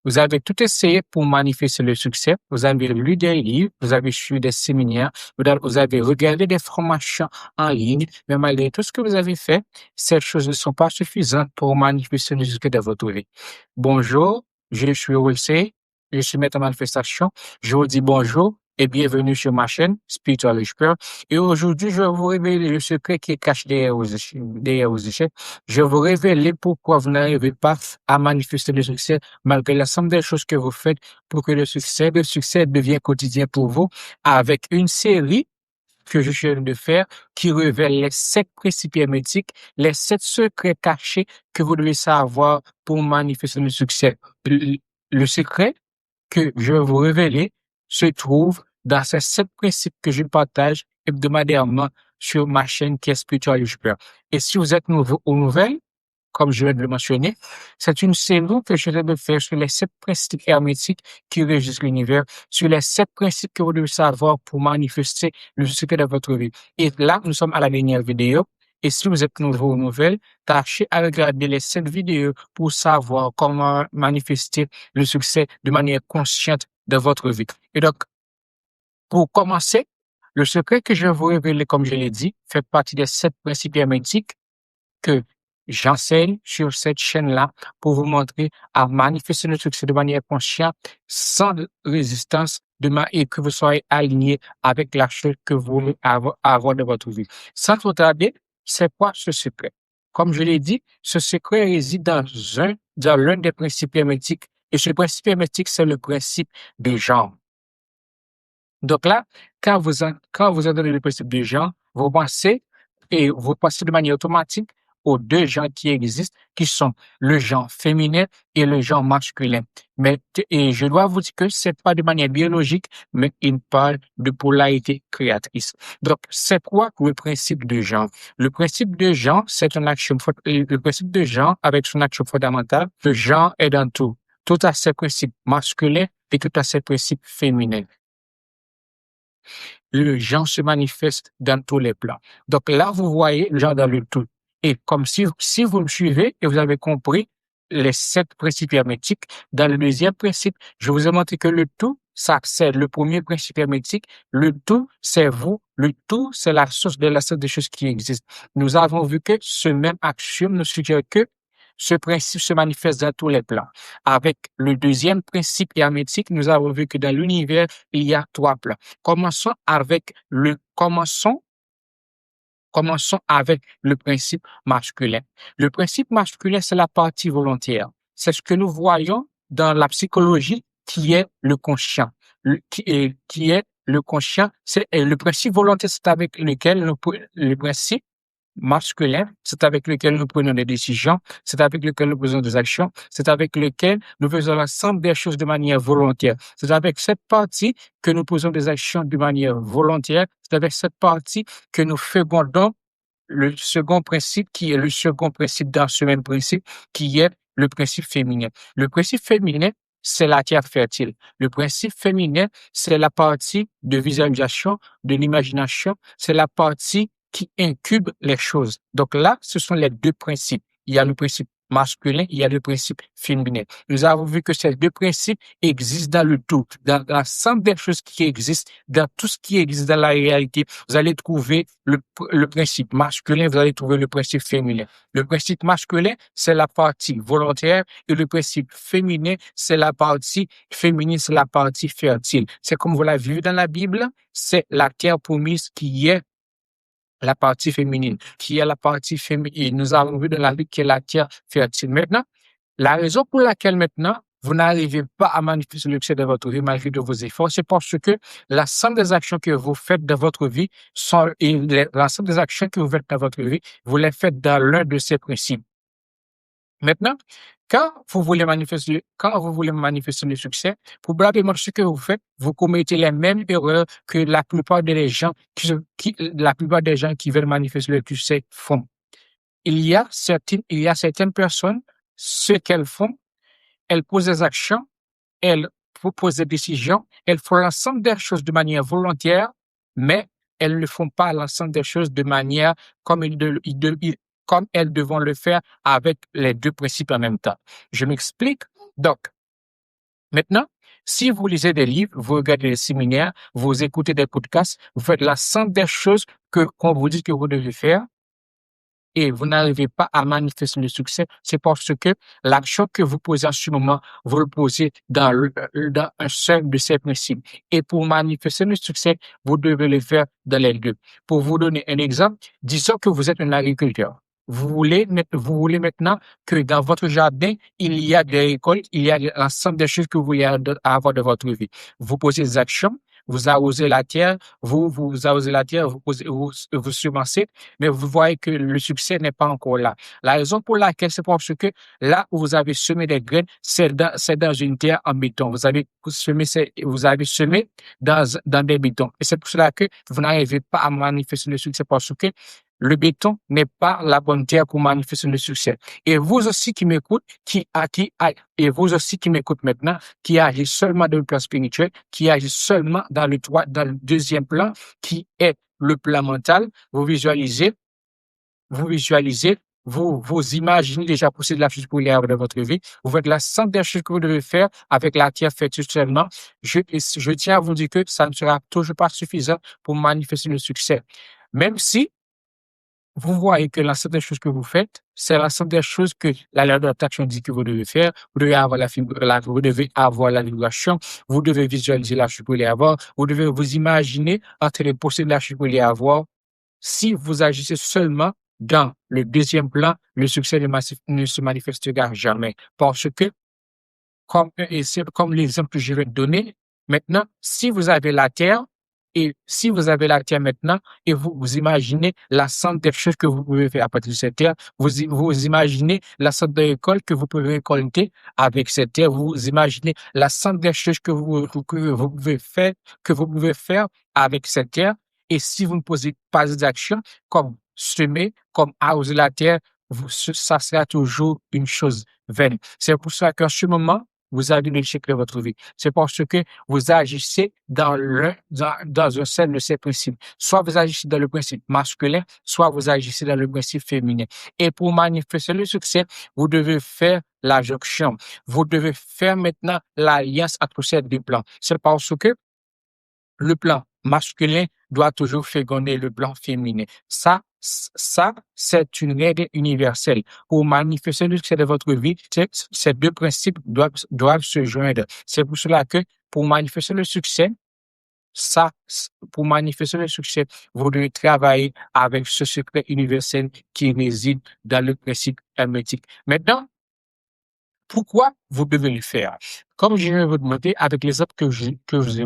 Vous avez tout essayé pour manifester le succès. Vous avez lu des livres, vous avez suivi des séminaires, vous avez regardé des formations en ligne, mais malgré tout ce que vous avez fait, ces choses ne sont pas suffisantes pour manifester le succès de votre vie. Bonjour, je suis Wilsey, je suis maître en manifestation. Je vous dis bonjour et bienvenue sur ma chaîne Spiritual Expert. Et aujourd'hui, je vais vous révéler le secret qui est caché derrière vos échecs. Je vais vous révéler pourquoi vous n'arrivez pas à manifester le succès malgré la somme des choses que vous faites pour que le succès devienne quotidien pour vous avec une série que je viens de faire qui révèle les 7 principes hermétiques, les 7 secrets cachés que vous devez savoir pour manifester le succès. Le secret que je vais vous révéler se trouve dans ces 7 principes que je partage hebdomadairement sur ma chaîne qui est Spiritual Expert. Et si vous êtes nouveau ou nouvelle, comme je viens de le mentionner, c'est une série que je viens de faire sur les 7 principes hermétiques qui régissent l'univers, sur les 7 principes que vous devez savoir pour manifester le succès de votre vie. Et là, nous sommes à la dernière vidéo. Et si vous êtes nouveau ou nouvelle, tâchez à regarder les 7 vidéos pour savoir comment manifester le succès de manière consciente de votre vie. Et donc, pour commencer, le secret que je vais vous révéler, comme je l'ai dit, fait partie des 7 principes hermétiques que j'enseigne sur cette chaîne-là pour vous montrer à manifester le succès de manière consciente, sans résistance, et que vous soyez aligné avec la chose que vous voulez avoir de votre vie. Sans trop tarder, c'est quoi ce secret? Comme je l'ai dit, ce secret réside dans l'un des principes hermétiques. Et ce principe hermétique, c'est le principe de genre. Donc là, quand vous entendez le principe de genre, vous pensez de manière automatique aux 2 genres qui existent, qui sont le genre féminin et le genre masculin. Et je dois vous dire que c'est pas de manière biologique, mais il parle de polarité créatrice. Donc, c'est quoi le principe de genre? Le principe de genre, le principe de genre, avec son action fondamentale, le genre est dans tout. Tout a ses principes masculins et tout a ses principes féminins. Le genre se manifeste dans tous les plans. Donc là, vous voyez le genre dans le tout. Et comme si vous me suivez et vous avez compris les 7 principes hermétiques, dans le deuxième principe, je vous ai montré que le tout, ça, c'est le premier principe hermétique. Le tout, c'est vous. Le tout, c'est la source de la source des choses qui existent. Nous avons vu que ce même axiome nous suggère que ce principe se manifeste dans tous les plans. Avec le deuxième principe hermétique, nous avons vu que dans l'univers, il y a 3 plans. Commençons avec le principe masculin. Le principe masculin, c'est la partie volontaire. C'est ce que nous voyons dans la psychologie qui est le conscient. Qui est le conscient, c'est le principe volontaire, c'est avec lequel le principe masculin, c'est avec lequel nous prenons des décisions, c'est avec lequel nous faisons des actions, c'est avec lequel nous faisons l'ensemble des choses de manière volontaire. C'est avec cette partie que nous posons des actions de manière volontaire, c'est avec cette partie que nous fécondons le second principe qui est le second principe dans ce même principe, qui est le principe féminin. Le principe féminin, c'est la terre fertile. Le principe féminin, c'est la partie de visualisation, de l'imagination, c'est la partie qui incube les choses. Donc là, ce sont les 2 principes. Il y a le principe masculin, il y a le principe féminin. Nous avons vu que ces 2 principes existent dans le tout, dans l'ensemble des choses qui existent, dans tout ce qui existe dans la réalité. Vous allez trouver le principe masculin, vous allez trouver le principe féminin. Le principe masculin, c'est la partie volontaire et le principe féminin, c'est la partie féminine, c'est la partie fertile. C'est comme vous l'avez vu dans la Bible, c'est la terre promise qui est la partie féminine, qui est la partie féminine. Nous avons vu dans la Bible qui est la terre fertile. Maintenant, la raison pour laquelle maintenant vous n'arrivez pas à manifester le succès de votre vie malgré de vos efforts, c'est parce que l'ensemble des actions que vous faites dans votre vie l'ensemble des actions que vous faites dans votre vie, vous les faites dans l'un de ces principes. Maintenant, quand vous voulez manifester le succès, probablement ce que vous faites, vous commettez les mêmes erreurs que la plupart des gens qui veulent manifester le succès font. Il y a certaines personnes, ce qu'elles font, elles posent des actions, elles proposent des décisions, elles font l'ensemble des choses de manière volontaire, mais elles ne font pas l'ensemble des choses de manière comme elles devront le faire avec les 2 principes en même temps. Je m'explique. Donc, Maintenant, si vous lisez des livres, vous regardez des séminaires, vous écoutez des podcasts, vous faites la somme des choses qu'on vous dit que vous devez faire, et vous n'arrivez pas à manifester le succès, c'est parce que l'action que vous posez en ce moment, vous le posez dans un seul de ces principes. Et pour manifester le succès, vous devez le faire dans les deux. Pour vous donner un exemple, disons que vous êtes un agriculteur. Vous voulez maintenant que dans votre jardin, il y a des récoltes, il y a l'ensemble des choses que vous voulez avoir de votre vie. Vous posez des actions, vous arrosez la terre, vous arrosez la terre, vous semencez, mais vous voyez que le succès n'est pas encore là. La raison pour laquelle, c'est parce que là où vous avez semé des graines, c'est dans une terre en béton. Vous avez semé dans des bétons. Et c'est pour cela que vous n'arrivez pas à manifester le succès parce que le béton n'est pas la bonne terre pour manifester le succès. Et vous aussi qui m'écoutez, et vous aussi qui m'écoutez maintenant, qui agissent seulement dans le plan spirituel, qui agissent seulement dans le deuxième plan, qui est le plan mental, vous visualisez, vous imaginez déjà posséder la chose pour les dans votre vie. Vous faites la somme des choses que vous devez faire avec la terre fertile seulement. Je tiens à vous dire que ça ne sera toujours pas suffisant pour manifester le succès. Même si vous voyez que l'ensemble des choses que vous faites, c'est l'ensemble des choses que la loi d'attraction dit que vous devez faire. Vous devez avoir vous devez avoir la vibration. Vous devez visualiser la chose que vous voulez avoir. Vous devez vous imaginer en train de posséder la chose que vous voulez avoir. Si vous agissez seulement dans le deuxième plan, le succès ne se manifestera jamais. Parce que, et c'est comme l'exemple que je vais te donner, maintenant, si vous avez la terre, et si vous avez la terre maintenant, et vous imaginez la somme des choses que vous pouvez faire à partir de cette terre, vous imaginez la sorte de récolte que vous pouvez récolter avec cette terre, vous imaginez la somme des choses que vous pouvez faire avec cette terre, et si vous ne posez pas d'actions comme semer, comme arroser la terre, ça sera toujours une chose vaine. C'est pour ça qu'en ce moment, vous avez l'échec de votre vie. C'est parce que vous agissez dans un seul de ces principes. Soit vous agissez dans le principe masculin, soit vous agissez dans le principe féminin. Et pour manifester le succès, vous devez faire la jonction. Vous devez faire maintenant l'alliance entre ces deux plans. C'est parce que le plan masculin doit toujours féconder le plan féminin. Ça, c'est une règle universelle. Pour manifester le succès de votre vie, ces deux principes doivent se joindre. C'est pour cela que pour manifester le succès, pour manifester le succès, vous devez travailler avec ce secret universel qui réside dans le principe hermétique. Maintenant, pourquoi vous devez le faire? Comme je vais vous demander, avec l'exemple que je vous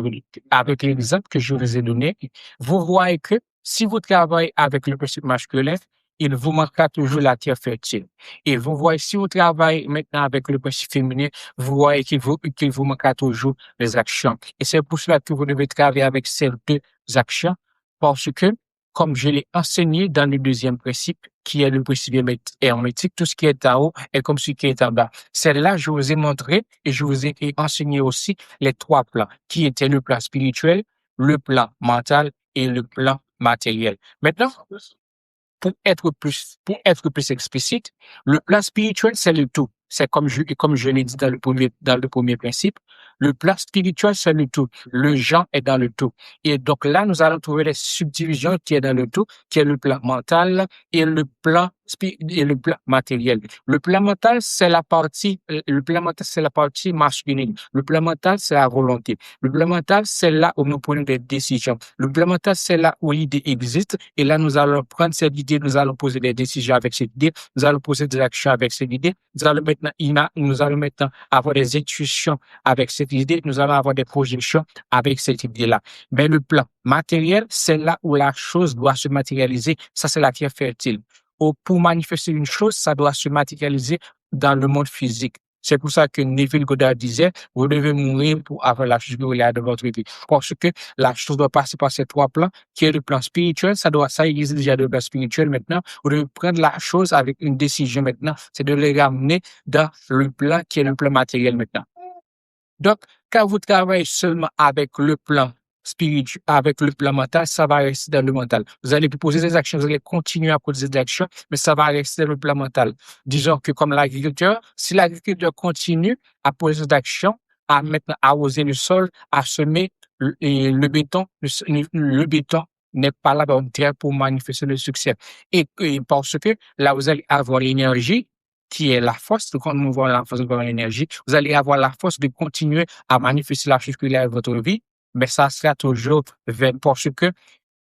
ai donné, vous voyez que si vous travaillez avec le principe masculin, il vous manquera toujours la terre fertile. Et vous voyez, si vous travaillez maintenant avec le principe féminin, vous voyez qu'il vous manquera toujours les actions. Et c'est pour cela que vous devez travailler avec ces deux actions, parce que, comme je l'ai enseigné dans le deuxième principe, qui est le principe hermétique, tout ce qui est en haut est comme ce qui est en bas. Celle-là, je vous ai montré et je vous ai enseigné aussi les trois plans, qui étaient le plan spirituel, le plan mental et le plan matériel. Maintenant, pour être plus explicite, le plan spirituel, c'est le tout. C'est comme je l'ai dit dans le premier principe, le plan spirituel, c'est le tout. Le Jean est dans le tout. Et donc là, nous allons trouver les subdivisions qui est dans le tout, qui est le plan mental et le plan matériel. Le plan mental, c'est la partie masculine. Le plan mental, c'est la volonté. Le plan mental, c'est là où nous prenons des décisions. Le plan mental, c'est là où l'idée existe. Et là, nous allons prendre cette idée, nous allons poser des décisions avec cette idée, nous allons poser des actions avec cette idée, nous allons maintenant avoir des intuitions avec cette idée, nous allons avoir des projections avec cette idée-là. Mais le plan matériel, c'est là où la chose doit se matérialiser. Ça, c'est la terre fertile. Pour manifester une chose, ça doit se matérialiser dans le monde physique. C'est pour ça que Neville Goddard disait, vous devez mourir pour avoir la chose que vous voulez de votre vie. Parce que la chose doit passer par ces trois plans, qui est le plan spirituel, ça existe déjà le plan spirituel maintenant. Vous devez prendre la chose avec une décision maintenant, c'est de les ramener dans le plan qui est le plan matériel maintenant. Donc, quand vous travaillez seulement avec le plan spirituel, avec le plan mental, ça va rester dans le mental. Vous allez poser des actions, vous allez continuer à poser des actions, mais ça va rester dans le plan mental. Disons que comme l'agriculteur, si l'agriculteur continue à poser des actions, à maintenant arroser le sol, à semer et le béton. Le béton n'est pas la bonne terre pour manifester le succès. Et parce que là, vous allez avoir l'énergie qui est la force, quand nous voyons la force de l'énergie, vous allez avoir la force de continuer à manifester la chose qu'il y a dans votre vie, mais ça sera toujours parce que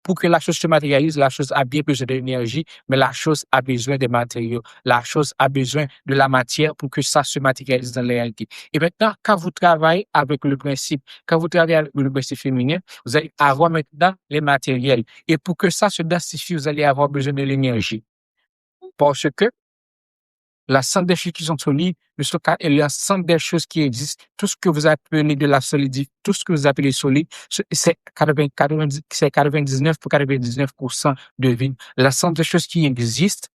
pour que la chose se matérialise, la chose a bien besoin d'énergie, mais la chose a besoin des matériaux. La chose a besoin de la matière pour que ça se matérialise dans la réalité. Et maintenant, quand vous travaillez avec le principe, quand vous travaillez avec le principe féminin, vous allez avoir maintenant les matériels. Et pour que ça se densifie, vous allez avoir besoin de l'énergie. Parce que l'ensemble des choses qui sont solides, l'ensemble des choses qui existent, tout ce que vous appelez de la solidité, tout ce que vous appelez solide, c'est 99 pour 99% de vide. L'ensemble des choses qui existent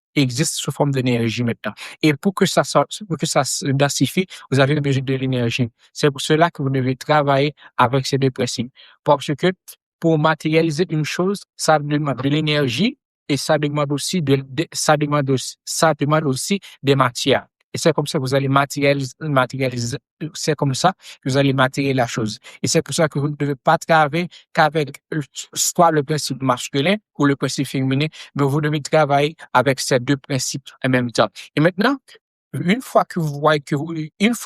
sous forme d'énergie maintenant. Et pour que ça se densifie, vous avez besoin de l'énergie. C'est pour cela que vous devez travailler avec ces deux principes. Parce que pour matérialiser une chose, ça demande de l'énergie et ça demande aussi ça demande aussi des matières. Et c'est comme ça que vous allez matérialiser, c'est comme ça que vous allez matérialiser la chose. Et c'est pour ça que vous ne devez pas travailler qu'avec soit le principe masculin ou le principe féminin, mais vous devez travailler avec ces deux principes en même temps. Et maintenant, une fois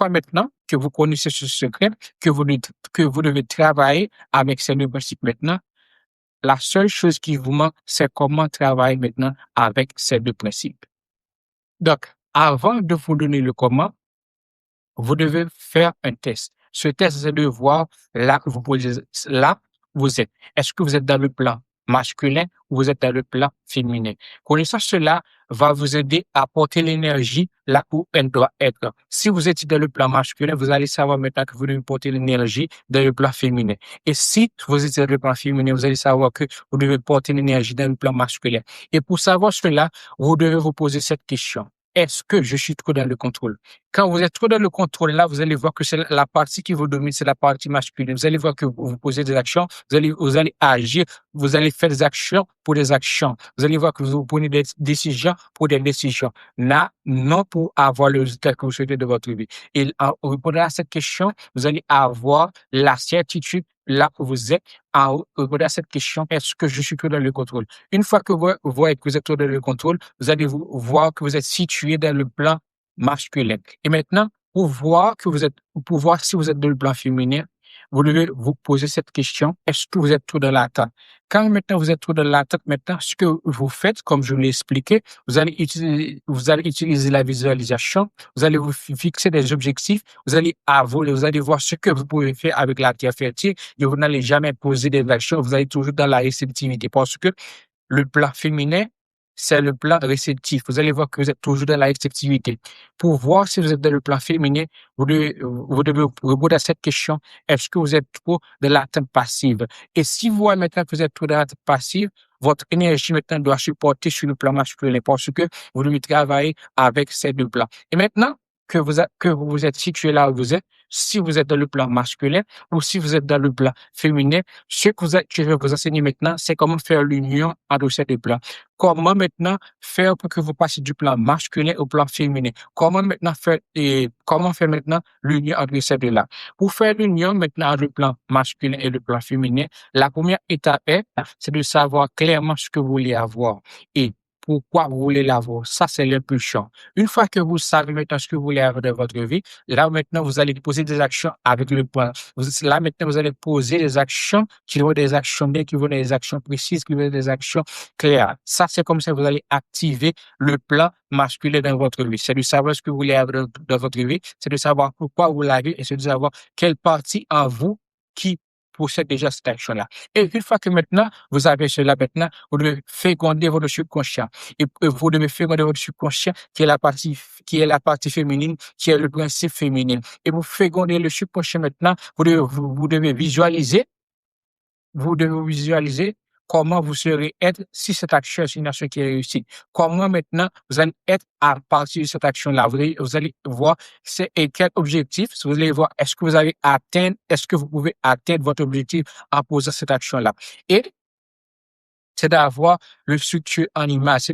maintenant que vous connaissez ce secret, que vous devez travailler avec ces deux principes maintenant, la seule chose qui vous manque, c'est comment travailler maintenant avec ces deux principes. Donc, avant de vous donner le comment, vous devez faire un test. Ce test, c'est de voir là que là vous êtes. Est-ce que vous êtes dans le plan masculin ou vous êtes dans le plan féminin? Connaissant cela va vous aider à porter l'énergie là où elle doit être. Si vous êtes dans le plan masculin, vous allez savoir maintenant que vous devez porter l'énergie dans le plan féminin. Et si vous êtes dans le plan féminin, vous allez savoir que vous devez porter l'énergie dans le plan masculin. Et pour savoir cela, vous devez vous poser cette question. Est-ce que je suis trop dans le contrôle? Quand vous êtes trop dans le contrôle, là, vous allez voir que c'est la partie qui vous domine, c'est la partie masculine. Vous allez voir que vous posez des actions, vous allez agir, vous allez faire des actions pour des actions. Vous allez voir que vous prenez des décisions pour des décisions. Là, non pour avoir le résultat que vous souhaitez de votre vie. Et en répondant à cette question, vous allez avoir la certitude là où vous êtes, en répondant à cette question, est-ce que je suis trop dans le contrôle? Une fois que vous voyez que vous êtes trop dans le contrôle, vous allez voir que vous êtes situé dans le plan masculin. Et maintenant, pour voir si vous êtes dans le plan féminin, vous devez vous poser cette question, est-ce que vous êtes trop dans l'attente? Quand maintenant vous êtes trop dans l'attente, maintenant, ce que vous faites, comme je l'ai expliqué, vous allez utiliser la visualisation, vous allez vous fixer des objectifs, vous allez voir ce que vous pouvez faire avec la terre fertile, et vous n'allez jamais poser des actions, vous allez toujours dans la réceptivité, parce que le plan féminin, c'est le plan réceptif. Vous allez voir que vous êtes toujours dans la réceptivité. Pour voir si vous êtes dans le plan féminin, vous devez répondre à cette question. Est-ce que vous êtes trop dans l'attente passive? Et si vous voyez maintenant que vous êtes trop dans l'attente passive, votre énergie maintenant doit se porter sur le plan masculin parce que vous devez travailler avec ces deux plans. Et maintenant que vous êtes situé là où vous êtes, si vous êtes dans le plan masculin ou si vous êtes dans le plan féminin, ce que je vais vous enseigner maintenant, c'est comment faire l'union entre ces deux plans. Comment maintenant faire pour que vous passiez du plan masculin au plan féminin? Comment faire maintenant l'union entre ces deux-là? Pour faire l'union maintenant entre le plan masculin et le plan féminin, la première étape c'est de savoir clairement ce que vous voulez avoir et pourquoi vous voulez l'avoir. Ça, c'est l'impulsion. Une fois que vous savez maintenant ce que vous voulez avoir dans votre vie, là maintenant, vous allez poser des actions avec le plan. Là maintenant, vous allez poser des actions qui vont des actions bien, qui vont des actions précises, qui vont des actions claires. Ça, c'est comme ça que vous allez activer le plan masculin dans votre vie. C'est de savoir ce que vous voulez avoir dans votre vie, c'est de savoir pourquoi vous l'avez et c'est de savoir quelle partie en vous qui possède déjà cette action-là. Et une fois que maintenant, vous avez cela maintenant, vous devez féconder votre subconscient. Et vous devez féconder votre subconscient qui est la partie féminine, qui est le principe féminin. Et vous fécondez le subconscient maintenant, vous devez visualiser comment vous serez être si cette action est une action qui est réussie. Comment maintenant vous allez être à partir de cette action-là. Vous allez voir quel objectif. Vous allez voir est-ce que vous pouvez atteindre votre objectif en posant cette action-là. Et c'est d'avoir le structure en image.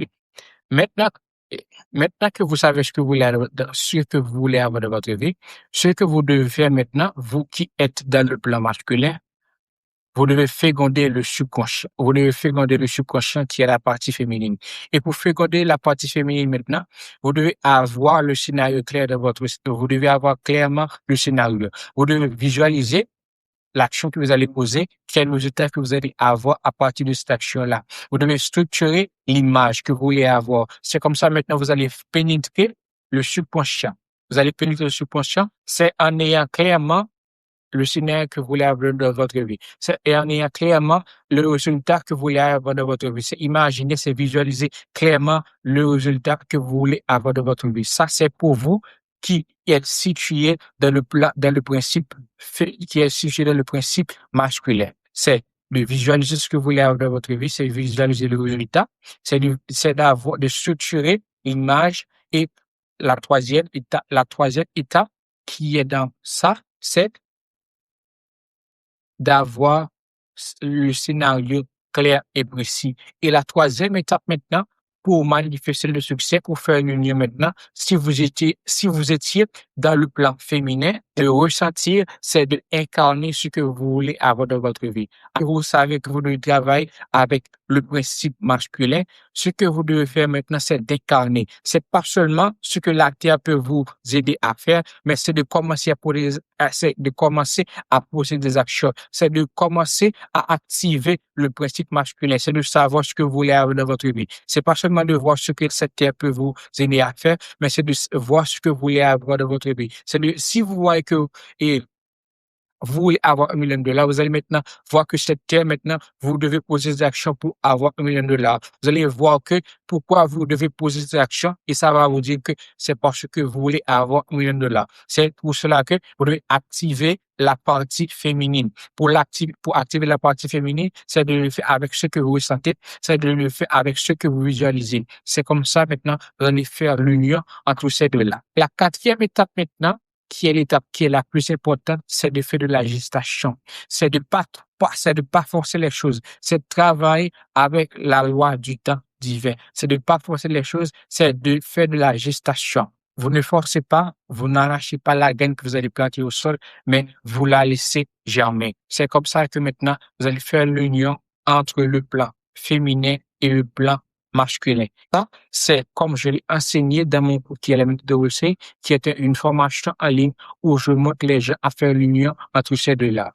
Maintenant, Et maintenant que vous savez ce que vous voulez avoir dans votre vie, ce que vous devez faire maintenant, vous qui êtes dans le plan masculin, vous devez féconder le subconscient. Vous devez féconder le subconscient qui est la partie féminine. Et pour féconder la partie féminine maintenant, vous devez avoir le scénario clair de votre, vous devez avoir clairement le scénario. Vous devez visualiser l'action que vous allez poser, quel résultat que vous allez avoir à partir de cette action-là. Vous devez structurer l'image que vous voulez avoir. C'est comme ça maintenant, vous allez pénétrer le subconscient. Vous allez pénétrer le subconscient, c'est en ayant clairement le scénario que vous voulez avoir dans votre vie. Et en ayant clairement le résultat que vous voulez avoir dans votre vie. C'est imaginer, c'est visualiser clairement le résultat que vous voulez avoir dans votre vie. Ça, c'est pour vous qui êtes situé dans le plan, dans le principe, qui est situé dans le principe masculin. C'est de visualiser ce que vous voulez avoir dans votre vie, c'est visualiser le résultat, c'est d'avoir, de structurer l'image et la troisième étape qui est dans ça, c'est d'avoir le scénario clair et précis. Et la troisième étape maintenant, pour manifester le succès, pour faire l'union maintenant, si vous étiez dans le plan féminin, de ressentir, c'est de incarner ce que vous voulez avoir dans votre vie. Vous savez que vous devez travailler avec le principe masculin. Ce que vous devez faire maintenant, c'est d'incarner. C'est pas seulement ce que la terre peut vous aider à faire, mais c'est de commencer à poser des actions. C'est de commencer à activer le principe masculin. C'est de savoir ce que vous voulez avoir dans votre vie. C'est pas seulement de voir ce que cette terre peut vous aider à faire, mais c'est de voir ce que vous voulez avoir dans votre vie. C'est de, si vous voyez que, et vous voulez avoir $1 million, vous allez maintenant voir que cette terre, maintenant, vous devez poser des actions pour avoir $1 million. Vous allez voir que pourquoi vous devez poser des actions et ça va vous dire que c'est parce que vous voulez avoir $1 million. C'est pour cela que vous devez activer la partie féminine. Pour activer la partie féminine, c'est de le faire avec ce que vous ressentez, c'est de le faire avec ce que vous visualisez. C'est comme ça maintenant, vous allez faire l'union entre ces deux-là. La quatrième étape maintenant, qui est l'étape qui est la plus importante, c'est de faire de la gestation. C'est de pas forcer les choses. C'est de travailler avec la loi du temps divin. C'est de pas forcer les choses. C'est de faire de la gestation. Vous ne forcez pas, vous n'arrachez pas la graine que vous allez planter au sol, mais vous la laissez germer. C'est comme ça que maintenant, vous allez faire l'union entre le plan féminin et le plan masculin. Ça, c'est comme je l'ai enseigné dans mon cours qui est la méthode de Wilson, qui était une formation en ligne où je montre les gens à faire l'union entre ces deux-là.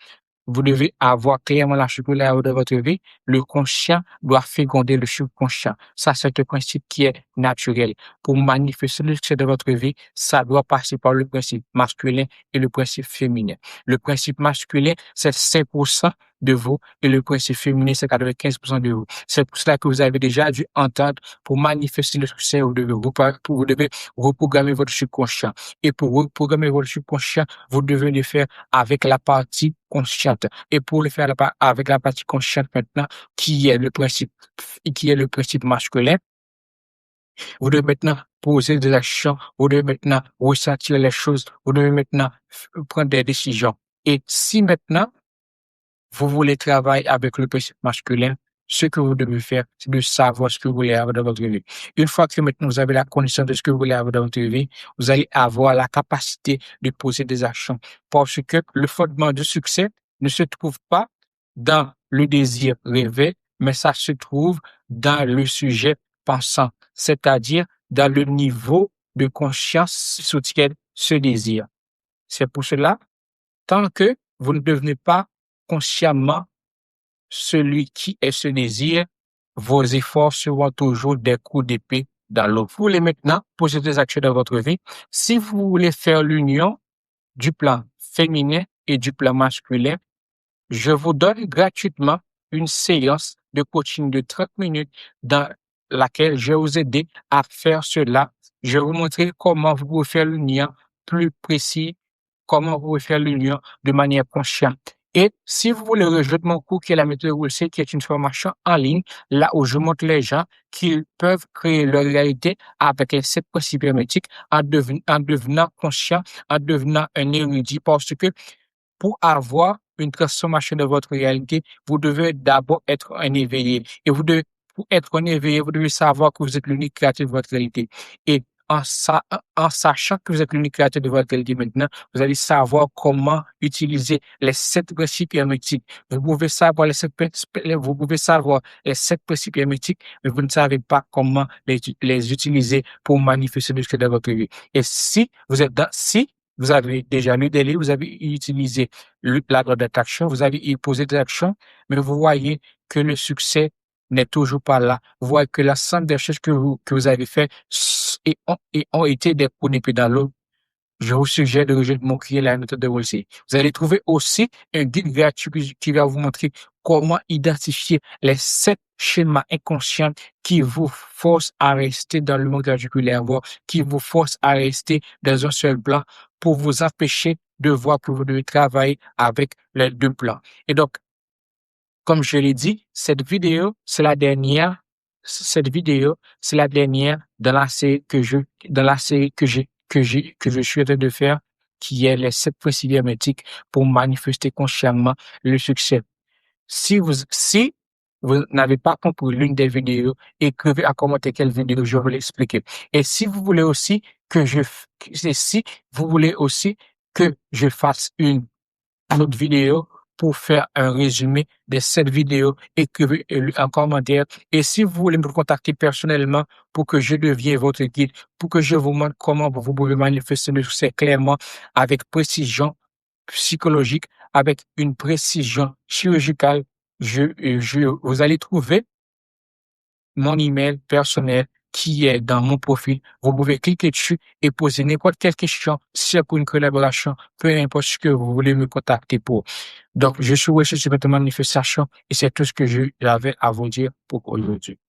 Vous devez avoir clairement la chocolat de votre vie. Le conscient doit féconder le subconscient. Ça, c'est un principe qui est naturel. Pour manifester le succès de votre vie, ça doit passer par le principe masculin et le principe féminin. Le principe masculin, c'est 5% de vous et le principe féminin, c'est 95% de vous. C'est pour cela que vous avez déjà dû entendre, pour manifester le succès, vous devez reprogrammer votre subconscient. Et pour reprogrammer votre subconscient, vous devez le faire avec la partie consciente. Et pour le faire avec la partie consciente maintenant, qui est le principe masculin, vous devez maintenant poser des actions, vous devez maintenant ressentir les choses, vous devez maintenant prendre des décisions. Et si maintenant, vous voulez travailler avec le principe masculin, ce que vous devez faire, c'est de savoir ce que vous voulez avoir dans votre vie. Une fois que maintenant vous avez la connaissance de ce que vous voulez avoir dans votre vie, vous allez avoir la capacité de poser des actions. Parce que le fondement du succès ne se trouve pas dans le désir rêvé, mais ça se trouve dans le sujet pensant, c'est-à-dire dans le niveau de conscience sous lequel ce désir. C'est pour cela, tant que vous ne devenez pas consciemment celui qui est ce désir, vos efforts seront toujours des coups d'épée dans l'eau. Vous voulez maintenant poser des actions dans votre vie. Si vous voulez faire l'union du plan féminin et du plan masculin, je vous donne gratuitement une séance de coaching de 30 minutes dans laquelle je vais vous aider à faire cela. Je vais vous montrer comment vous pouvez faire l'union plus précis, comment vous pouvez faire l'union de manière consciente. Et si vous voulez rejoindre mon cours qui est la méthode Wilson, qui est une formation en ligne, là où je montre les gens qu'ils peuvent créer leur réalité avec les 7 principes hermétiques en devenant conscient, en devenant un érudit, parce que pour avoir une transformation de votre réalité, vous devez d'abord être un éveillé. Et Pour être éveillé, vous devez savoir que vous êtes l'unique créateur de votre réalité. Et en sachant que vous êtes l'unique créateur de votre réalité maintenant, vous allez savoir comment utiliser les 7 principes hermétiques. Vous pouvez savoir les 7 principes hermétiques, mais vous ne savez pas comment les utiliser pour manifester le succès dans votre vie. Et si vous avez déjà lu des livres, vous avez utilisé la loi d'attraction, vous avez y posé des actions, mais vous voyez que le succès n'est toujours pas là. Vous voyez que la somme des choses que vous avez fait ont été des pots d'épée dans l'eau. Je vous suggère de rejoindre mon client la méthode de Wolsey. Vous allez trouver aussi un guide gratuit qui va vous montrer comment identifier les 7 schémas inconscients qui vous forcent à rester dans le monde radiculaire, qui vous forcent à rester dans un seul plan pour vous empêcher de voir que vous devez travailler avec les 2 plans. Et donc, comme je l'ai dit, cette vidéo, c'est la dernière dans la série que je suis en train de faire, qui est les 7 principes hermétiques pour manifester consciemment le succès. Si vous n'avez pas compris l'une des vidéos, écrivez à commenter quelle vidéo je vais l'expliquer. Et si vous voulez aussi que je fasse une autre vidéo pour faire un résumé de cette vidéo, écrivez en commentaire. Et si vous voulez me contacter personnellement pour que je devienne votre guide, pour que je vous montre comment vous pouvez manifester le succès clairement, avec précision psychologique, avec une précision chirurgicale, vous allez trouver mon email personnel qui est dans mon profil. Vous pouvez cliquer dessus et poser n'importe quelle question. Si c'est pour une collaboration, peu importe ce que vous voulez me contacter pour. Donc, je suis recherché sur votre manifestation et c'est tout ce que j'avais à vous dire pour aujourd'hui.